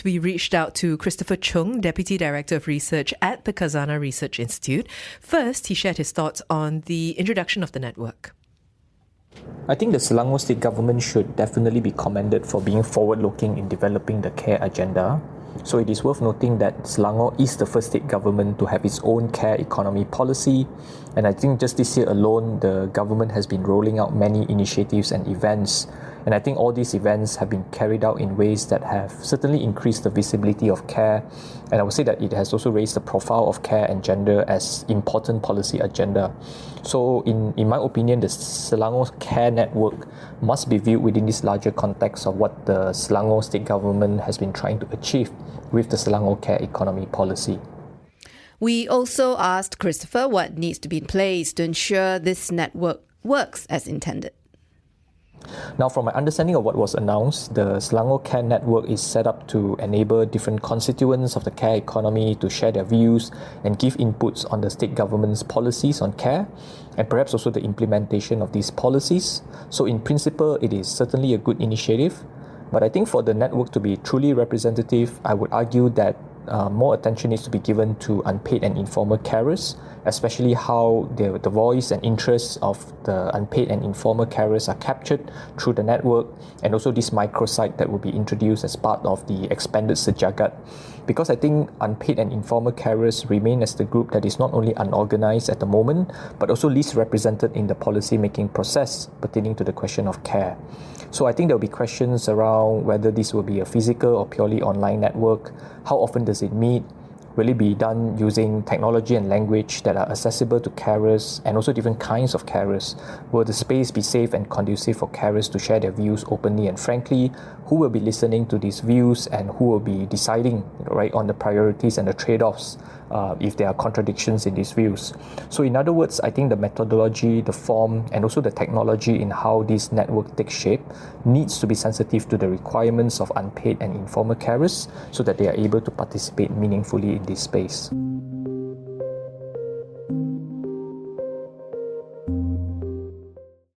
We reached out to Christopher Choong, Deputy Director of Research at the Khazanah Research Institute. First, he shared his thoughts on the introduction of the network. I think the Selangor state government should definitely be commended for being forward-looking in developing the care agenda. So it is worth noting that Selangor is the first state government to have its own care economy policy. And I think just this year alone, the government has been rolling out many initiatives and events. And I think all these events have been carried out in ways that have certainly increased the visibility of care. And I would say that it has also raised the profile of care and gender as important policy agenda. So in my opinion, the Selangor Care Network must be viewed within this larger context of what the Selangor state government has been trying to achieve with the Selangor Care Economy policy. We also asked Christopher what needs to be in place to ensure this network works as intended. Now, from my understanding of what was announced, the Selangor Care Network is set up to enable different constituents of the care economy to share their views and give inputs on the state government's policies on care and perhaps also the implementation of these policies. So in principle, it is certainly a good initiative. But I think for the network to be truly representative, I would argue that more attention needs to be given to unpaid and informal carers, especially how the voice and interests of the unpaid and informal carers are captured through the network, and also this microsite that will be introduced as part of the expanded Sejagat. Because I think unpaid and informal carers remain as the group that is not only unorganized at the moment, but also least represented in the policy-making process pertaining to the question of care. So I think there will be questions around whether this will be a physical or purely online network. How often does it meet? Will it be done using technology and language that are accessible to carers and also different kinds of carers? Will the space be safe and conducive for carers to share their views openly and frankly? Who will be listening to these views and who will be deciding on the priorities and the trade-offs if there are contradictions in these views? So in other words, I think the methodology, the form, and also the technology in how this network takes shape needs to be sensitive to the requirements of unpaid and informal carers so that they are able to participate meaningfully in this space.